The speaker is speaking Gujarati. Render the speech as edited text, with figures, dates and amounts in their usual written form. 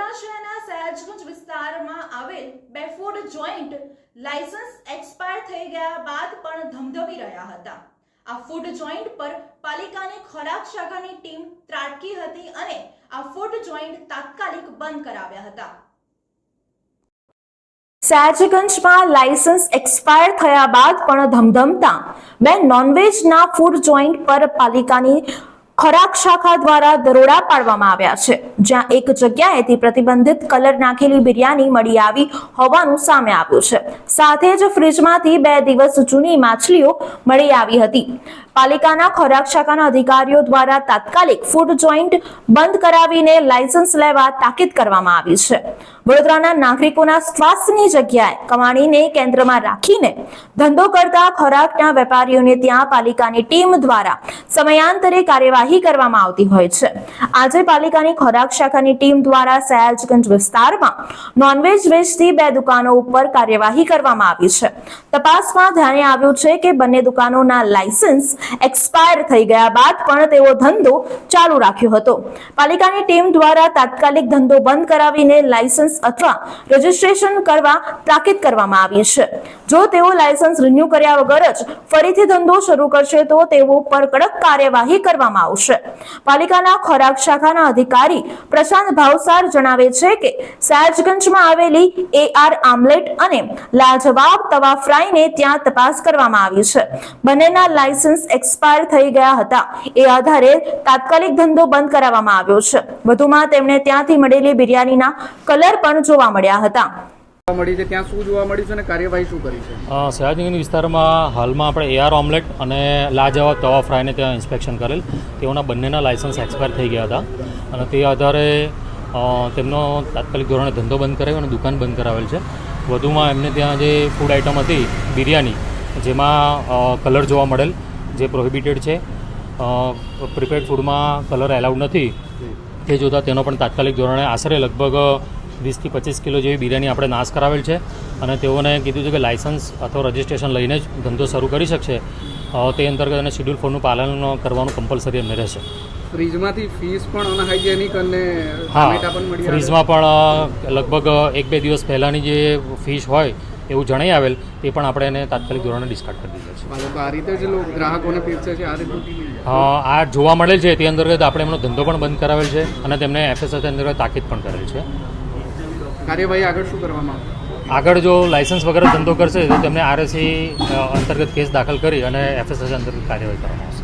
વડોદરા શહેરના સયાજગંજ વિસ્તારમાં આવેલ બે ફૂડ જોઈન્ટ લાયસન્સ એક્સપાયર થઈ ગયા બાદ પણ ધમધમી રહ્યા હતા। આ ફૂડ જોઈન્ટ પર પાલિકાની ખોરાક શાખાની ટીમ ત્રાટકી હતી અને આ ફૂડ જોઈન્ટ તાત્કાલિક બંધ કરાવ્યા હતા। સયાજગંજમાં લાયસન્સ એક્સપાયર થયા બાદ પણ ધમધમતા બે નોનવેજના ફૂડ જોઈન્ટ પર પાલિકાની ખોરાક શાખા દ્વારા દરોડા પાડવામાં આવ્યા છે, જ્યાં એક જગ્યાએથી પ્રતિબંધિત કલર નાખેલી બિરયાની મળી આવી હોવાનું સામે આવ્યું છે। સાથે જ ફ્રીજમાંથી 2 દિવસ જૂની માછલીઓ મળી આવી હતી। પાલિકાના ખોરાક શાખાના અધિકારીઓ દ્વારા તાત્કાલિક ફૂડ જોઈન્ટ બંધ કરાવીને લાયસન્સ લેવા તાકીદ કરવામાં આવી છે। વડોદરાના નાગરિકોના સ્વાસ્થ્યની જગ્યાએ કમાણીને કેન્દ્રમાં રાખીને ધંધો કરતા ખોરાકના વેપારીઓને ત્યાં પાલિકાની ટીમ દ્વારા સમયાંતરે કાર્યવાહી કરવામાં આવતી હોય છે। આજે પાલિકાની ખોરાક શાખાની ટીમ દ્વારા સયાજગંજ વિસ્તારમાં નોનવેજ વેચતી 2 દુકાનો ઉપર કાર્યવાહી કરવામાં આવી છે। તપાસમાં ધ્યાને આવ્યું છે કે બંને દુકાનોના લાયસન્સ એક્સપાયર થઈ ગયા બાદ પણ તેઓ ધંધો ચાલુ રાખ્યો હતો। પાલિકાની ટીમ દ્વારા તાત્કાલિક ધંધો બંધ કરાવીને લાયસન્સ અથવા રજીસ્ટ્રેશન કરવા તાકીદ કરવામાં આવી છે। જો તેઓ લાયસન્સ રિન્યુ કર્યા વગર જ ફરીથી ધંધો શરૂ કરશે તો તેઓ પર કડક કાર્યવાહી કરવામાં આવશે। પાલિકાના ખોરાક શાખાના અધિકારી પ્રશાંત ભાવસાર જણાવે છે કે સયાજગંજમાં આવેલી AR આમલેટ અને લાજવાબ તવા ફ્રાઈને ત્યાં તપાસ કરવામાં આવી છે। બંનેના લાયસન્સ એક્સપાયર થઈ ગયા હતા, એ આધારે તાત્કાલિક ધંધો બંધ કરાવવામાં આવ્યો છે। વધુમાં તેમણે ત્યાંથી મળેલી બિરયાનીના કલર પણ જોવા મળ્યા હતા। ત્યાં શું જોવા મળ્યું છે અને કાર્યવાહી શું કરી છે? સયાજગંજ વિસ્તારમાં હાલમાં આપણે AR ઓમલેટ અને લાજવાબ તવા ફ્રાઈને ત્યાં ઇન્સ્પેક્શન કરેલ, તેઓના બંનેના લાયસન્સ એક્સપાયર થઈ ગયા હતા અને તે આધારે તેમનો તાત્કાલિક ધોરણે ધંધો બંધ કરાવ્યો અને દુકાન બંધ કરાવેલ છે। વધુમાં એમને ત્યાં જે ફૂડ આઇટમ હતી બિરયાની, જેમાં કલર જોવા મળેલ જે પ્રોહિબિટેડ છે, પ્રિપેર્ડ ફૂડમાં કલર એલાઉડ નથી, તે જોતાં તેનો પણ તાત્કાલિક ધોરણે આશરે લગભગ 20 થી 25 કિલો જેવી બિરયાની આપણે નાશ કરાવેલ છે અને તેઓને કીધું છે કે લાયસન્સ અથવા રજિસ્ટ્રેશન લઈને જ ધંધો શરૂ કરી શકશે। તે અંતર્ગત અને શેડ્યુલ 4નું પાલન કરવાનું કમ્પલસરી એમને રહેશે। ફ્રીજમાંથી ફિશ પણ અનહાઇજેનિક અને હા, ફ્રીજમાં પણ લગભગ 1-2 દિવસ પહેલાંની જે ફિશ હોય એવું જણાઈ આવેલ, તે પણ આપણે એને તાત્કાલિક ધોરણે ડિસ્કાર્ડ કરી દીધો છે। આ રીતે જ ગ્રાહકોને પીરસે છે? આ રીતે આ જોવા મળેલ છે, તે અંતર્ગત આપણે એમનો ધંધો પણ બંધ કરાવેલ છે અને તેમને FSS અંતર્ગત તાકીદ પણ કરેલ છે। કાર્યવાહી આગળ શું કરવામાં આવશે? આગળ જો લાયસન્સ વગર ધંધો કરશે તો તેમને RSE અંતર્ગત કેસ દાખલ કરી અને FSS અંતર્ગત કાર્યવાહી કરવામાં આવશે।